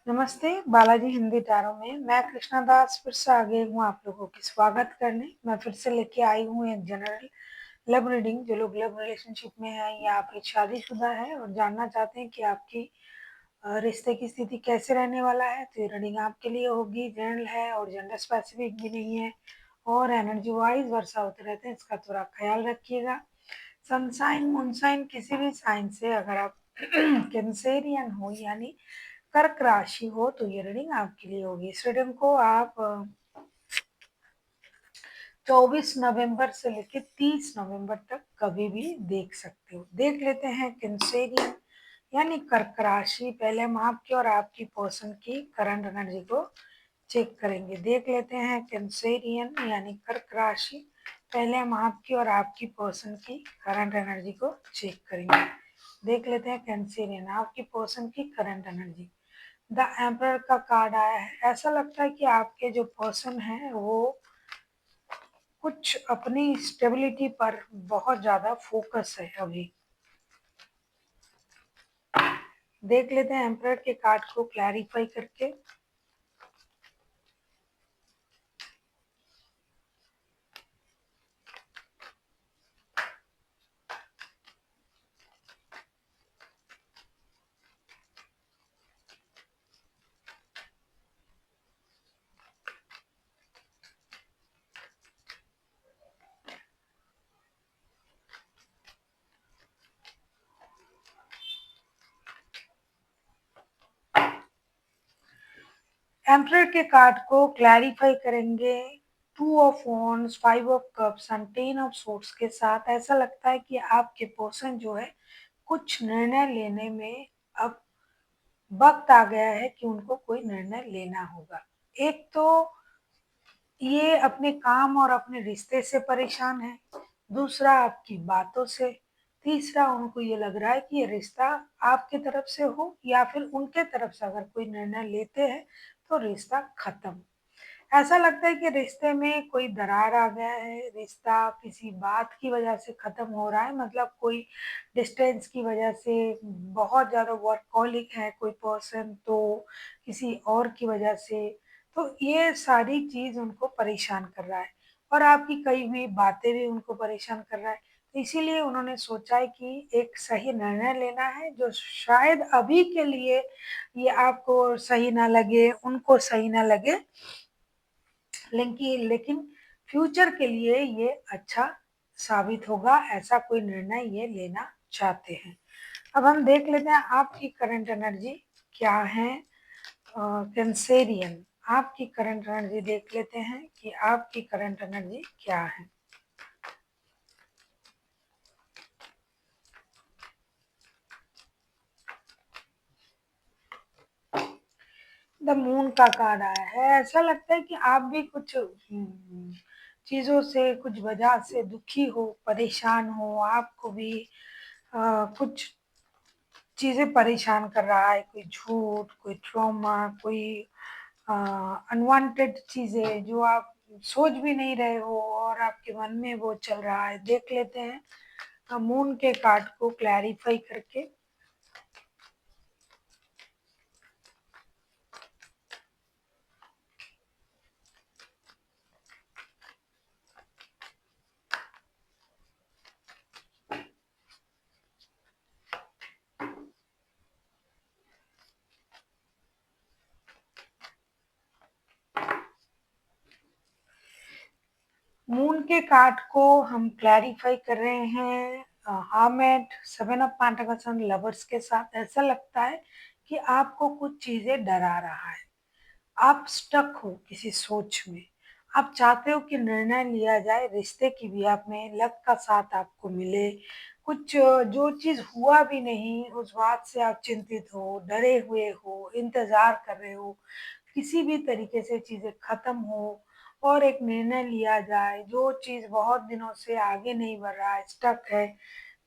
नमस्ते, बालाजी हिंदी टैरो में मैं कृष्णा दास फिर से आ गई हूँ आप लोगों की स्वागत करने। मैं फिर से लेके आई हूँ एक जनरल लव रीडिंग। जो लोग लव रिलेशनशिप में हैं या फिर शादीशुदा है और जानना चाहते हैं कि आपकी रिश्ते की स्थिति कैसे रहने वाला है, तो ये रीडिंग आपके लिए होगी। जनरल है और जेंडर स्पेसिफिक भी नहीं है और एनर्जी वाइज वर्षा होते रहते हैं, इसका थोड़ा ख्याल रखिएगा। सनसाइन मूनसाइन किसी भी साइन से अगर आप कैंसेरियन हो यानी कर्क राशि हो तो ये रीडिंग आपके लिए होगी। इस रीडिंग को आप 24 नवंबर से लेकर 30 नवंबर तक कभी भी देख सकते हो। देख लेते हैं कैंसेरियन यानी कर्क राशि। पहले हम आपकी और आपकी पर्सन की करंट एनर्जी को चेक करेंगे। देख लेते हैं कैंसेरियन यानी कर्क राशि। पहले हम आपकी और आपकी पर्सन की करंट एनर्जी को चेक करेंगे। देख लेते हैं कैंसेरियन आपकी पर्सन की करंट एनर्जी। द एम्परर का कार्ड आया है। ऐसा लगता है कि आपके जो पर्सन है वो कुछ अपनी स्टेबिलिटी पर बहुत ज़्यादा फोकस है अभी। देख लेते हैं एम्परर के कार्ड को क्लैरिफाई करके। एम्परर के कार्ड को क्लैरिफाई करेंगे। 2 of wands, 5 of cups and 10 of swords के साथ। ऐसा लगता है कि आपके पर्सन जो है कुछ निर्णय लेने में अब वक्त आ गया है कि उनको कोई निर्णय लेना होगा। एक तो ये अपने काम और अपने रिश्ते से परेशान है, दूसरा आपकी बातों से, तीसरा उनको ये लग रहा है कि ये रिश्ता आपकी तरफ से हो या फिर उनके तरफ से अगर कोई निर्णय लेते हैं तो रिश्ता खत्म। ऐसा लगता है कि रिश्ते में कोई दरार आ गया है, रिश्ता किसी बात की वजह से खत्म हो रहा है। मतलब कोई डिस्टेंस की वजह से, बहुत ज़्यादा वर्कहॉलिक है कोई पर्सन तो किसी और की वजह से, तो ये सारी चीज़ उनको परेशान कर रहा है और आपकी कही हुई बातें भी उनको परेशान कर रहा है। तो इसीलिए उन्होंने सोचा है कि एक सही निर्णय लेना है जो शायद अभी के लिए ये आपको सही ना लगे, उनको सही ना लगे, लेकिन फ्यूचर के लिए ये अच्छा साबित होगा। ऐसा कोई निर्णय ये लेना चाहते हैं। अब हम देख लेते हैं आपकी करंट एनर्जी क्या है। कैंसेरियन आपकी करंट एनर्जी देख लेते हैं कि आपकी करंट एनर्जी क्या है। द मून का कार्ड आया है। ऐसा लगता है कि आप भी कुछ चीज़ों से, कुछ वजह से दुखी हो, परेशान हो। आपको भी कुछ चीज़ें परेशान कर रहा है, कोई झूठ, कोई ट्रॉमा, कोई अनवांटेड चीज़ें जो आप सोच भी नहीं रहे हो और आपके मन में वो चल रहा है। देख लेते हैं मून के कार्ड को क्लैरिफाई करके। मून के कार्ड को हम क्लैरिफाई कर रहे हैं हार्मेट, 7 ऑफ पेंटाकल्स एंड लवर्स के साथ। ऐसा लगता है कि आपको कुछ चीज़ें डरा रहा है, आप स्टक हो किसी सोच में। आप चाहते हो कि निर्णय लिया जाए, रिश्ते की भी आप में लक का साथ आपको मिले। कुछ जो चीज़ हुआ भी नहीं उस बात से आप चिंतित हो, डरे हुए हो, इंतज़ार कर रहे हो किसी भी तरीके से चीज़ें ख़त्म हो और एक निर्णय लिया जाए। जो चीज़ बहुत दिनों से आगे नहीं बढ़ रहा है, स्टक है,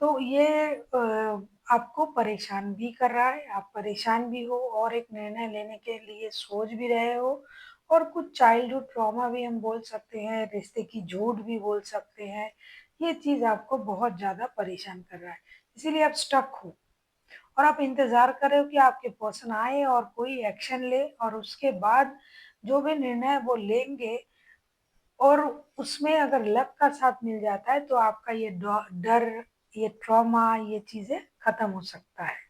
तो ये आपको परेशान भी कर रहा है। आप परेशान भी हो और एक निर्णय लेने के लिए सोच भी रहे हो और कुछ चाइल्डहुड ट्रॉमा भी हम बोल सकते हैं, रिश्ते की झूठ भी बोल सकते हैं। ये चीज़ आपको बहुत ज़्यादा परेशान कर रहा है, इसीलिए आप स्टक हो और आप इंतज़ार कर रहे हो कि आपके पर्सन आए और कोई एक्शन ले और उसके बाद जो भी निर्णय वो लेंगे और उसमें अगर लक का साथ मिल जाता है तो आपका ये डर, ये ट्रॉमा, ये चीज़ें खत्म हो सकता है।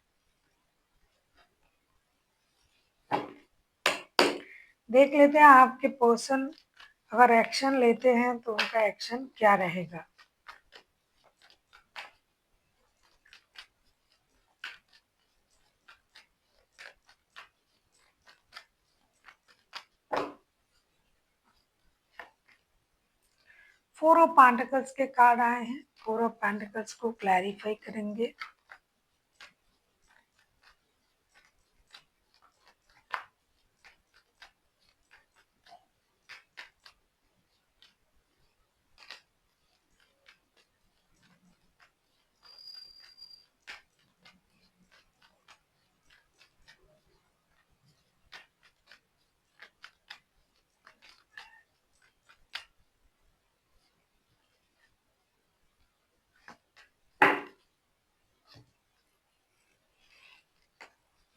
देख लेते हैं आपके पर्सन अगर एक्शन लेते हैं तो उनका एक्शन क्या रहेगा। फोर ऑफ पेंटिकल्स के कार्ड आए हैं, फोर ऑफ पेंटिकल्स को क्लैरिफाई करेंगे।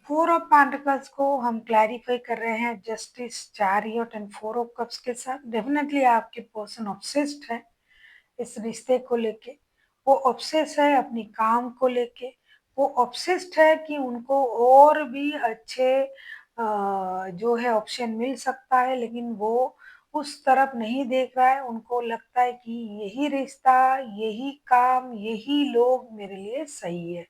फोर ऑफ पेंटिकल्स को हम क्लैरिफाई कर रहे हैं justice, chariot and four of cups के साथ। डेफिनेटली आपके पर्सन ऑब्सेस्ड है इस रिश्ते को लेके। वो ऑब्सेस है अपनी काम को लेके। वो ऑब्सेस्ड है कि उनको और भी अच्छे जो है ऑप्शन मिल सकता है, लेकिन वो उस तरफ नहीं देख रहा है। उनको लगता है कि यही रिश्ता, यही काम, यही लोग मेरे लिए सही है,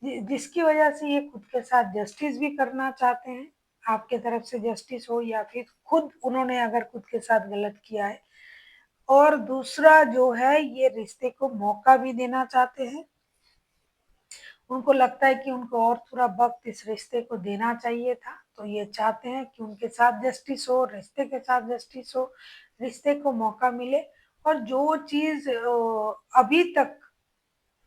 जिसकी वजह से ये खुद के साथ जस्टिस भी करना चाहते हैं। आपके तरफ से जस्टिस हो या फिर खुद उन्होंने अगर खुद के साथ गलत किया है। और दूसरा जो है ये रिश्ते को मौका भी देना चाहते हैं। उनको लगता है कि उनको और थोड़ा वक्त इस रिश्ते को देना चाहिए था, तो ये चाहते हैं कि उनके साथ जस्टिस हो, रिश्ते के साथ जस्टिस हो, रिश्ते को मौका मिले और जो चीज अभी तक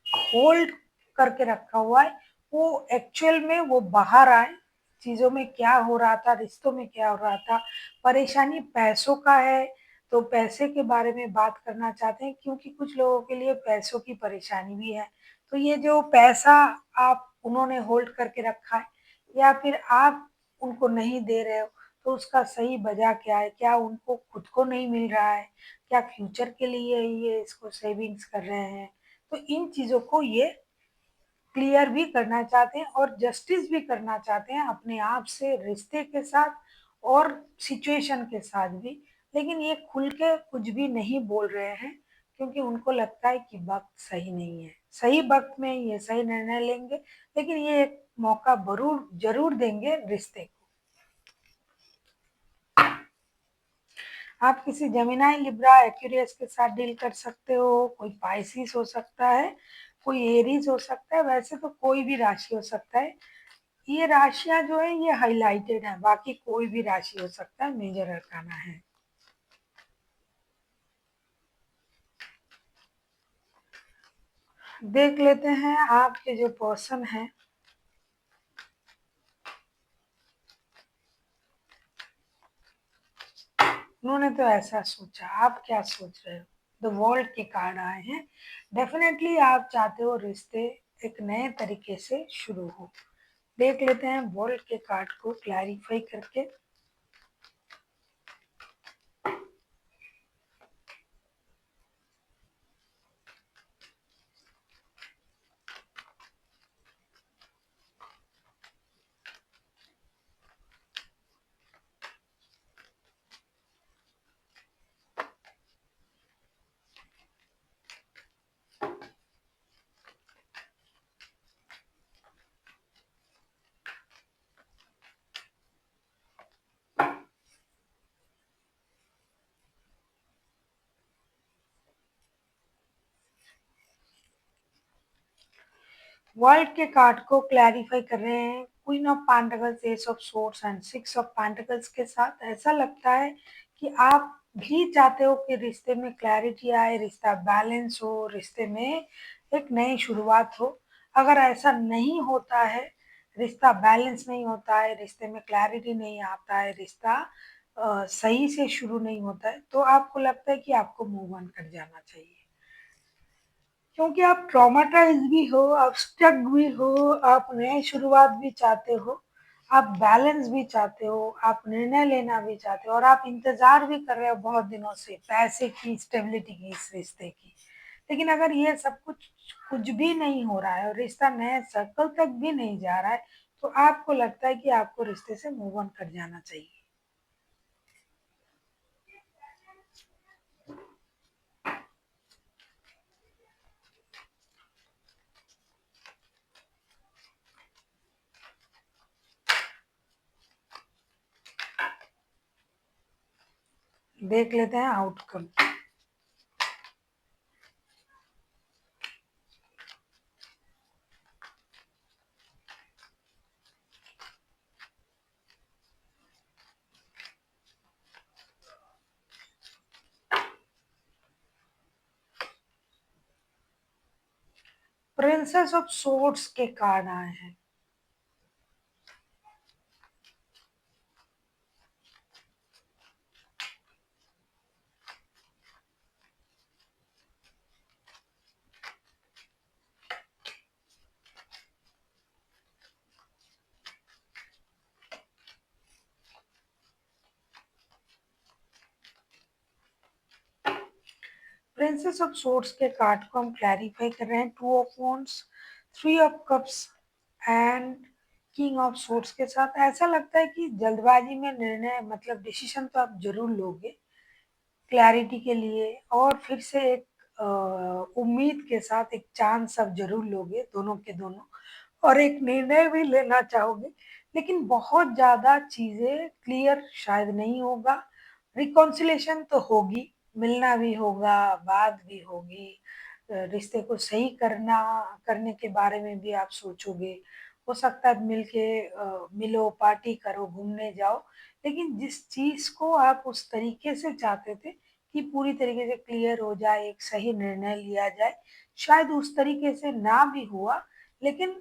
होल्ड करके रखा हुआ है वो एक्चुअल में वो बाहर आए। चीजों में क्या हो रहा था, रिश्तों में क्या हो रहा था। परेशानी पैसों का है तो पैसे के बारे में बात करना चाहते हैं, क्योंकि कुछ लोगों के लिए पैसों की परेशानी भी है। तो ये जो पैसा आप उन्होंने होल्ड करके रखा है या फिर आप उनको नहीं दे रहे हो, तो उसका सही वजह क्या है? क्या उनको खुद को नहीं मिल रहा है? क्या फ्यूचर के लिए ये इसको सेविंग्स कर रहे हैं? तो इन चीज़ों को ये क्लियर भी करना चाहते हैं और जस्टिस भी करना चाहते हैं अपने आप से, रिश्ते के साथ और सिचुएशन के साथ भी। लेकिन ये खुल के कुछ भी नहीं बोल रहे हैं, क्योंकि उनको लगता है कि वक्त सही नहीं है। सही वक्त में ये सही निर्णय लेंगे, लेकिन ये एक मौका जरूर जरूर देंगे रिश्ते को। आप किसी जेमिनाई, लिब्रा, एक्वेरियस के साथ डील कर सकते हो। कोई पाइसिस हो सकता है, कोई एरीज हो सकता है, वैसे तो कोई भी राशि हो सकता है। ये राशियां जो है ये हाइलाइटेड है, बाकी कोई भी राशि हो सकता है, मेजर अरकाना है। देख लेते हैं आपके जो पर्सन है उन्होंने तो ऐसा सोचा, आप क्या सोच रहे हो? द वर्ल्ड के कार्ड आए हैं। डेफिनेटली आप चाहते हो रिश्ते एक नए तरीके से शुरू हो। देख लेते हैं वर्ल्ड के कार्ड को क्लैरिफाई करके। वर्ल्ड के कार्ड को क्लैरिफाई कर रहे हैं queen of pentacles, S of swords and six of pentacles के साथ। ऐसा लगता है कि आप भी चाहते हो कि रिश्ते में क्लैरिटी आए, रिश्ता बैलेंस हो, रिश्ते में एक नई शुरुआत हो। अगर ऐसा नहीं होता है, रिश्ता बैलेंस नहीं होता है, रिश्ते में क्लैरिटी नहीं आता है, रिश्ता सही से शुरू नहीं होता है, तो आपको लगता है कि आपको मूव ऑन कर जाना चाहिए। क्योंकि आप ट्रॉमाटाइज भी हो, आप स्टक भी हो, आप नए शुरुआत भी चाहते हो, आप बैलेंस भी चाहते हो, आप निर्णय लेना भी चाहते हो और आप इंतजार भी कर रहे हो बहुत दिनों से पैसे की, स्टेबिलिटी की, इस रिश्ते की। लेकिन अगर ये सब कुछ कुछ भी नहीं हो रहा है और रिश्ता नए सर्कल तक भी नहीं जा रहा है, तो आपको लगता है कि आपको रिश्ते से मूव ऑन कर जाना चाहिए। देख लेते हैं आउटकम। प्रिंसेस ऑफ सोर्ड्स के कार्ड आए हैं। प्रिंसेस ऑफ सोर्ड्स के कार्ड को हम क्लैरिफाई कर रहे हैं। Two of wands, three of cups and king of swords के साथ ऐसा लगता है कि जल्दबाजी में निर्णय मतलब डिसीजन तो आप जरूर लोगे क्लैरिटी के लिए, और फिर से एक उम्मीद के साथ एक चांस आप जरूर लोगे दोनों के दोनों, और एक निर्णय भी लेना चाहोगे, लेकिन बहुत ज़्यादा चीज़ें क्लियर शायद नहीं होगा। रिकॉन्सिलेशन तो होगी, मिलना भी होगा, बात भी होगी, रिश्ते को सही करने के बारे में भी आप सोचोगे। हो सकता है मिलो, पार्टी करो, घूमने जाओ, लेकिन जिस चीज़ को आप उस तरीके से चाहते थे कि पूरी तरीके से क्लियर हो जाए, एक सही निर्णय लिया जाए, शायद उस तरीके से ना भी हुआ, लेकिन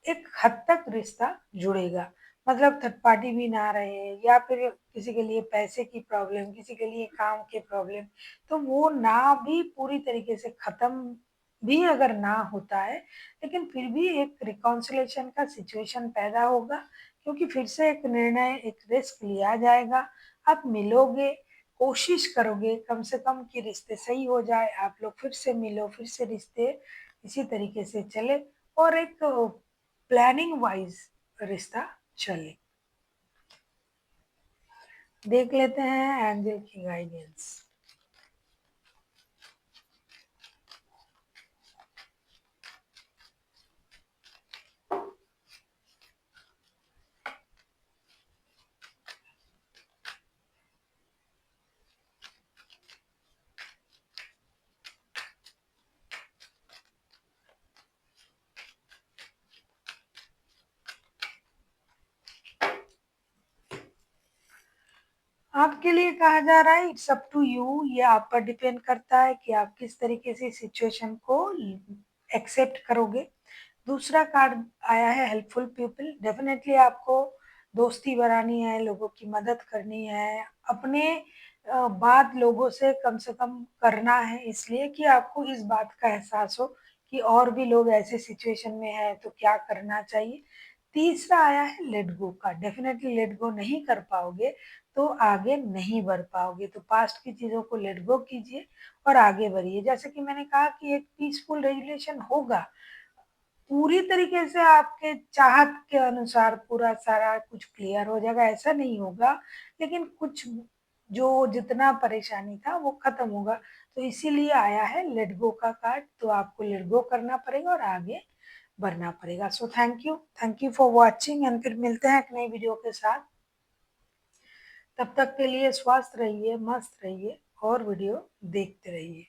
एक हद तक रिश्ता जुड़ेगा। मतलब थर्ड पार्टी भी ना रहे, या फिर किसी के लिए पैसे की प्रॉब्लम, किसी के लिए काम के प्रॉब्लम, तो वो ना भी पूरी तरीके से खत्म भी अगर ना होता है, लेकिन फिर भी एक रिकॉन्सिलेशन का सिचुएशन पैदा होगा, क्योंकि फिर से एक निर्णय, एक रिस्क लिया जाएगा। आप मिलोगे, कोशिश करोगे कम से कम कि रिश्ते सही हो जाए, आप लोग फिर से मिलो, फिर से रिश्ते इसी तरीके से चले और एक प्लानिंग वाइज रिश्ता चले। देख लेते हैं एंजल की गाइडेंस। आपके लिए कहा जा रहा है इट्स अप टू यू, ये आप पर डिपेंड करता है कि आप किस तरीके से सिचुएशन को एक्सेप्ट करोगे। दूसरा कार्ड आया है हेल्पफुल पीपल। डेफिनेटली आपको दोस्ती बनानी है, लोगों की मदद करनी है, अपने बात लोगों से कम करना है, इसलिए कि आपको इस बात का एहसास हो कि और भी लोग ऐसे सिचुएशन में हैं तो क्या करना चाहिए। तीसरा आया है लेट गो का। डेफिनेटली लेट गो नहीं कर पाओगे तो आगे नहीं बढ़ पाओगे, तो पास्ट की चीज़ों को लेट गो कीजिए और आगे बढ़िए। जैसे कि मैंने कहा कि एक पीसफुल रेजुलेशन होगा, पूरी तरीके से आपके चाहत के अनुसार पूरा सारा कुछ क्लियर हो जाएगा ऐसा नहीं होगा, लेकिन कुछ जो जितना परेशानी था वो खत्म होगा। तो इसीलिए आया है लेट गो का कार्ड, तो आपको लेट गो करना पड़ेगा और आगे बढ़ना पड़ेगा। So thank you for watching and फिर मिलते हैं एक नई वीडियो के साथ। तब तक के लिए स्वस्थ रहिए, मस्त रहिए और वीडियो देखते रहिए।